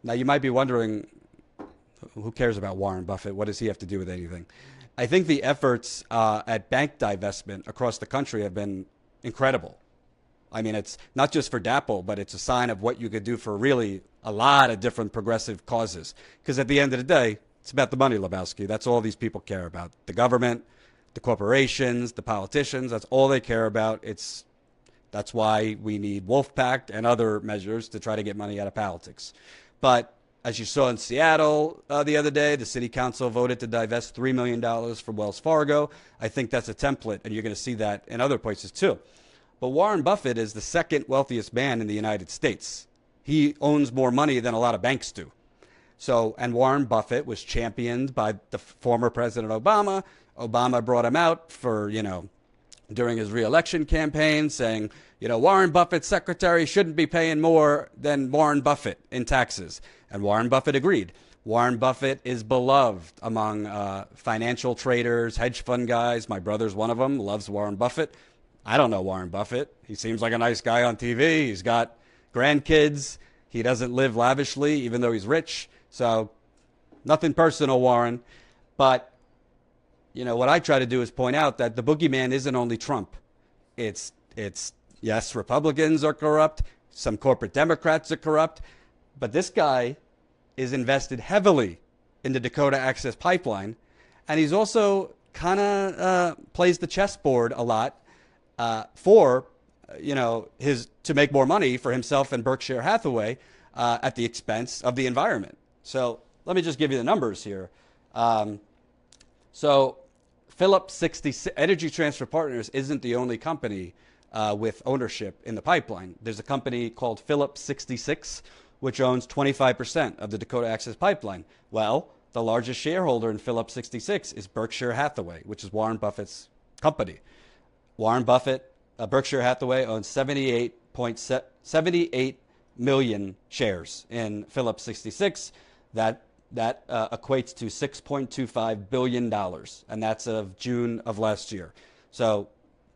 Now, you might be wondering, who cares about Warren Buffett? What does he have to do with anything? I think the efforts at bank divestment across the country have been incredible. I mean, it's not just for DAPL, but it's a sign of what you could do for really a lot of different progressive causes. Because at the end of the day, it's about the money, Lebowski. That's all these people care about. The government, the corporations, the politicians, that's all they care about. That's why we need Wolfpack and other measures to try to get money out of politics. But as you saw in Seattle the other day, the city council voted to divest $3 million from Wells Fargo. I think that's a template, and you're going to see that in other places too. But Warren Buffett is the second wealthiest man in the United States. He owns more money than a lot of banks do. So, and Warren Buffett was championed by the former President Obama. Obama brought him out for, during his reelection campaign, saying, Warren Buffett's secretary shouldn't be paying more than Warren Buffett in taxes. And Warren Buffett agreed. Warren Buffett is beloved among financial traders, hedge fund guys. My brother's one of them, loves Warren Buffett. I don't know Warren Buffett. He seems like a nice guy on TV. He's got grandkids. He doesn't live lavishly, even though he's rich. So nothing personal, Warren. But, what I try to do is point out that the boogeyman isn't only Trump. It's yes, Republicans are corrupt. Some corporate Democrats are corrupt. But this guy is invested heavily in the Dakota Access Pipeline. And he's also kind of plays the chessboard a lot for, to make more money for himself and Berkshire Hathaway at the expense of the environment. So let me just give you the numbers here. So Phillips 66 Energy Transfer Partners isn't the only company with ownership in the pipeline. There's a company called Phillips 66, which owns 25% of the Dakota Access Pipeline. Well, the largest shareholder in Phillips 66 is Berkshire Hathaway, which is Warren Buffett's company. Warren Buffett, Berkshire Hathaway owns 78 million shares in Phillips 66. That equates to $6.25 billion, and that's of June of last year. So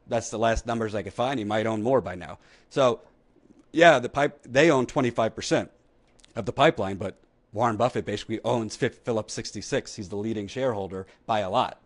that's the last numbers I could find. He might own more by now. So, yeah, they own 25% of the pipeline, but Warren Buffett basically owns Phillips 66. He's the leading shareholder by a lot.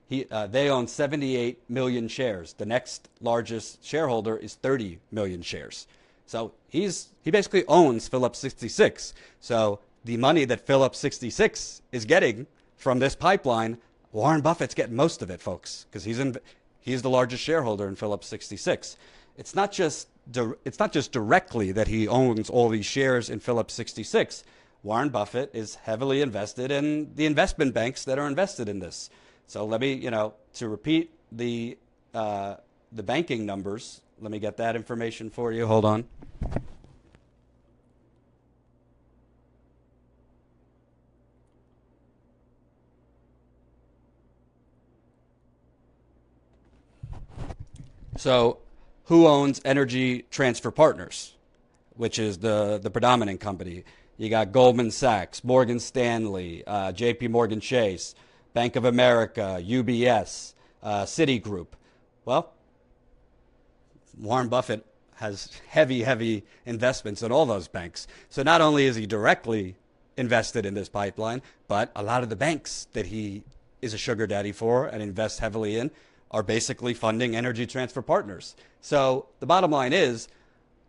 They own 78 million shares. The next largest shareholder is 30 million shares. So he basically owns Phillips 66. So the money that Phillips 66 is getting from this pipeline, Warren Buffett's getting most of it, folks, because he's the largest shareholder in Phillips 66. It's not just directly that he owns all these shares in Phillips 66. Warren Buffett is heavily invested in the investment banks that are invested in this. So let me, to repeat the banking numbers, let me get that information for you. Hold on. So who owns Energy Transfer Partners, which is the predominant company? You got Goldman Sachs, Morgan Stanley, JP Morgan Chase, Bank of America, UBS, Citigroup. Well, Warren Buffett has heavy investments in all those banks. So not only is he directly invested in this pipeline, but a lot of the banks that he is a sugar daddy for and invests heavily in are basically funding Energy Transfer Partners. So the bottom line is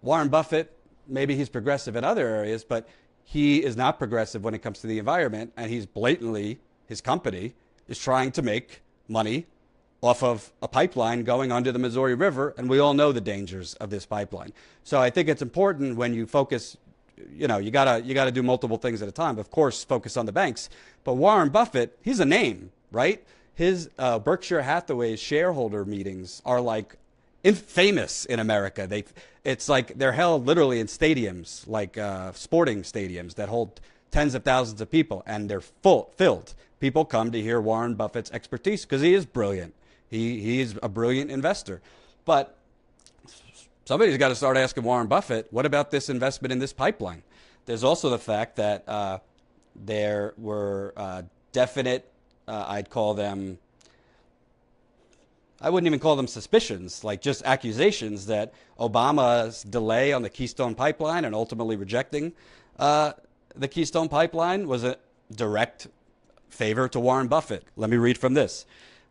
Warren Buffett, maybe he's progressive in other areas, but he is not progressive when it comes to the environment, and he's blatantly, his company is trying to make money off of a pipeline going under the Missouri River, and we all know the dangers of this pipeline. So I think it's important when you focus, you gotta do multiple things at a time. Of course, focus on the banks, but Warren Buffett, he's a name, right? His Berkshire Hathaway shareholder meetings are like famous in America. It's like they're held literally in stadiums, like sporting stadiums that hold tens of thousands of people, and they're filled. People come to hear Warren Buffett's expertise because he is brilliant. He is a brilliant investor. But somebody's got to start asking Warren Buffett, what about this investment in this pipeline? There's also the fact that there were definite, I'd call them, I wouldn't even call them suspicions, like just accusations that Obama's delay on the Keystone Pipeline and ultimately rejecting the Keystone Pipeline was a direct favor to Warren Buffett. Let me read from this.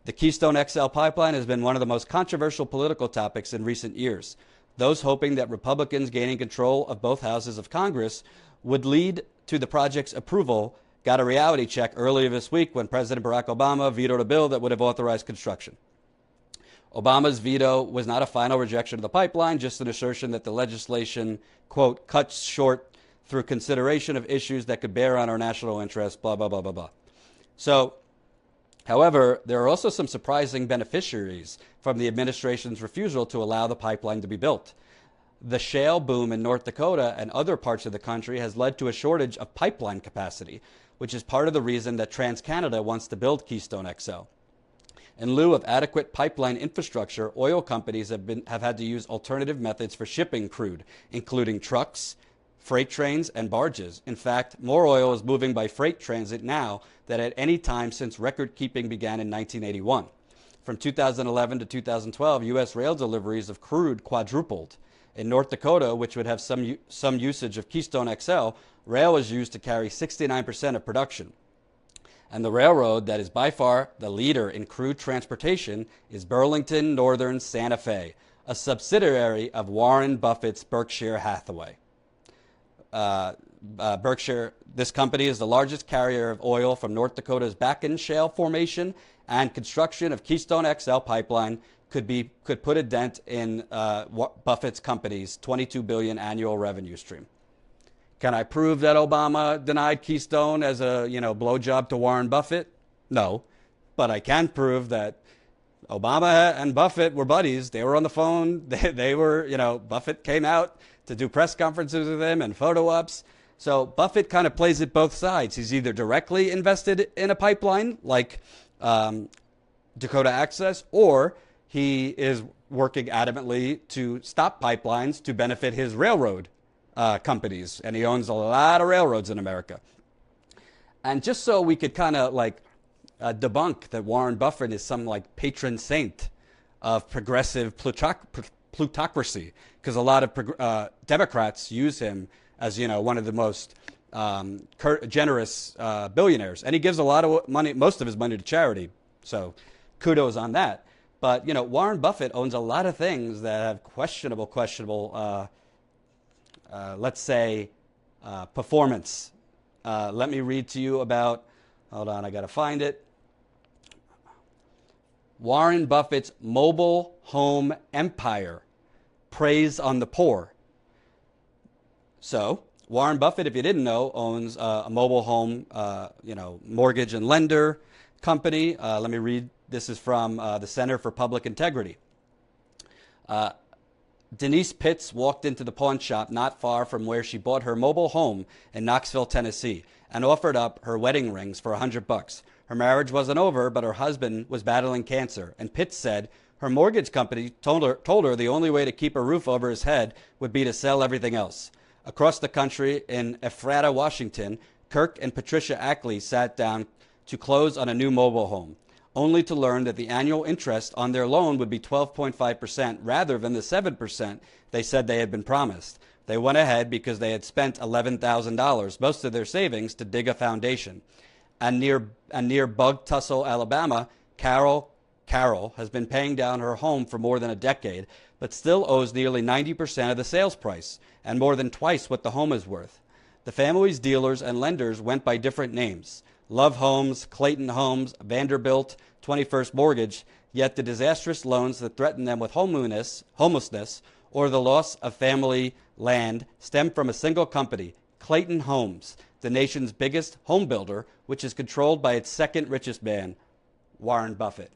The Keystone XL pipeline has been one of the most controversial political topics in recent years. Those hoping that Republicans gaining control of both houses of Congress would lead to the project's approval got a reality check earlier this week when President Barack Obama vetoed a bill that would have authorized construction. Obama's veto was not a final rejection of the pipeline, just an assertion that the legislation, quote, cuts short through consideration of issues that could bear on our national interest, blah, blah, blah, blah, blah. So, however, there are also some surprising beneficiaries from the administration's refusal to allow the pipeline to be built. The shale boom in North Dakota and other parts of the country has led to a shortage of pipeline capacity, which is part of the reason that TransCanada wants to build Keystone XL. In lieu of adequate pipeline infrastructure, oil companies have had to use alternative methods for shipping crude, including trucks, freight trains, and barges. In fact, more oil is moving by freight transit now than at any time since record keeping began in 1981. From 2011 to 2012, U.S. rail deliveries of crude quadrupled. In North Dakota, which would have some usage of Keystone XL, rail was used to carry 69% of production. And the railroad that is by far the leader in crude transportation is Burlington Northern Santa Fe, a subsidiary of Warren Buffett's Berkshire Hathaway. This company is the largest carrier of oil from North Dakota's Bakken Shale Formation, and construction of Keystone XL pipeline could put a dent in Buffett's company's $22 billion annual revenue stream. Can I prove that Obama denied Keystone as a blowjob to Warren Buffett? No, but I can prove that Obama and Buffett were buddies. They were on the phone. They were, Buffett came out to do press conferences with him and photo ops. So Buffett kind of plays it both sides. He's either directly invested in a pipeline like Dakota Access, or he is working adamantly to stop pipelines to benefit his railroad companies. And he owns a lot of railroads in America. And just so we could kind of debunk that Warren Buffett is some patron saint of progressive plutocracy, because a lot of Democrats use him as one of the most generous billionaires, and he gives a lot of money, most of his money, to charity. So kudos on that. But Warren Buffett owns a lot of things that have questionable, let's say, performance. Let me read to you about. Hold on, I got to find it. Warren Buffett's mobile home empire preys on the poor. So, Warren Buffett, if you didn't know, owns a mobile home, mortgage and lender company. Let me read. This is from the Center for Public Integrity. Denise Pitts walked into the pawn shop not far from where she bought her mobile home in Knoxville, Tennessee, and offered up her wedding rings for $100. Her marriage wasn't over, but her husband was battling cancer, and Pitts said her mortgage company told her the only way to keep a roof over his head would be to sell everything else. Across the country in Ephrata, Washington, Kirk and Patricia Ackley sat down to close on a new mobile home, only to learn that the annual interest on their loan would be 12.5% rather than the 7% they said they had been promised. They went ahead because they had spent $11,000, most of their savings, to dig a foundation. And near Bug Tussle, Alabama, Carol has been paying down her home for more than a decade, but still owes nearly 90% of the sales price and more than twice what the home is worth. The family's dealers and lenders went by different names: Love Homes, Clayton Homes, Vanderbilt, 21st Mortgage, yet the disastrous loans that threaten them with homelessness, or the loss of family land stem from a single company, Clayton Homes, the nation's biggest home builder, which is controlled by its second richest man, Warren Buffett.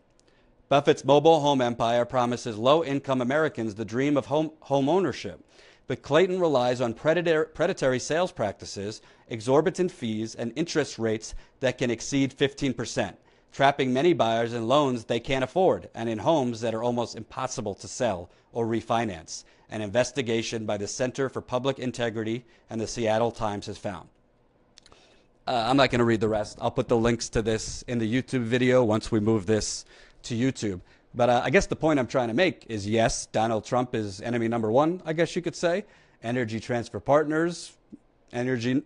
Buffett's mobile home empire promises low-income Americans the dream of home ownership, but Clayton relies on predatory sales practices, exorbitant fees, and interest rates that can exceed 15%, trapping many buyers in loans they can't afford and in homes that are almost impossible to sell or refinance, an investigation by the Center for Public Integrity and the Seattle Times has found. I'm not going to read the rest. I'll put the links to this in the YouTube video once we move this to YouTube. But I guess the point I'm trying to make is, yes, Donald Trump is enemy number one, I guess you could say. Energy Transfer Partners, energy,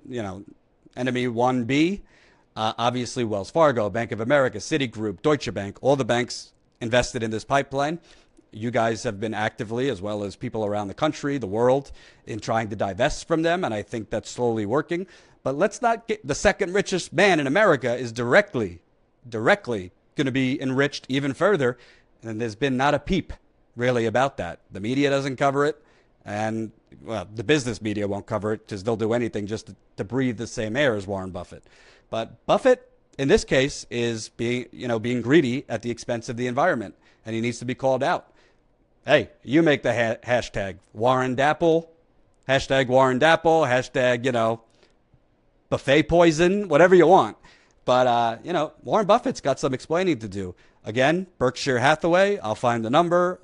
enemy 1B, obviously Wells Fargo, Bank of America, Citigroup, Deutsche Bank, all the banks invested in this pipeline. You guys have been actively, as well as people around the country, the world, in trying to divest from them, and I think that's slowly working. But let's not get the second richest man in America is directly going to be enriched even further, and there's been not a peep really about that. The media doesn't cover it, and well, the business media won't cover it because they'll do anything just to breathe the same air as Warren Buffett. But Buffett, in this case, is being greedy at the expense of the environment, and he needs to be called out. Hey, you make the hashtag Warren Dapple, hashtag Warren Dapple, hashtag, buffet poison, whatever you want. But, Warren Buffett's got some explaining to do. Again, Berkshire Hathaway, I'll find the number,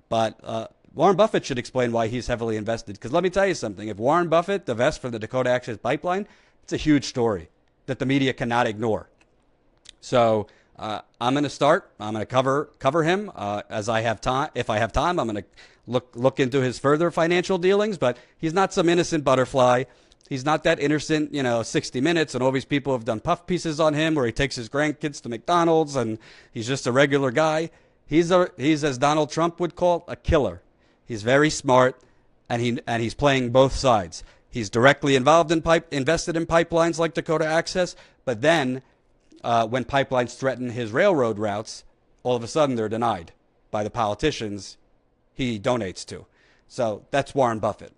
but Warren Buffett should explain why he's heavily invested. Because let me tell you something. If Warren Buffett divests from the Dakota Access Pipeline, it's a huge story that the media cannot ignore. So I'm going to start. I'm going to cover him as I have time. If I have time, I'm going to look into his further financial dealings. But he's not some innocent butterfly. He's not that innocent, 60 Minutes, and all these people have done puff pieces on him where he takes his grandkids to McDonald's and he's just a regular guy. He's as Donald Trump would call, a killer. He's very smart, and he's playing both sides. He's directly involved in invested in pipelines like Dakota Access, but then when pipelines threaten his railroad routes, all of a sudden they're denied by the politicians he donates to. So that's Warren Buffett.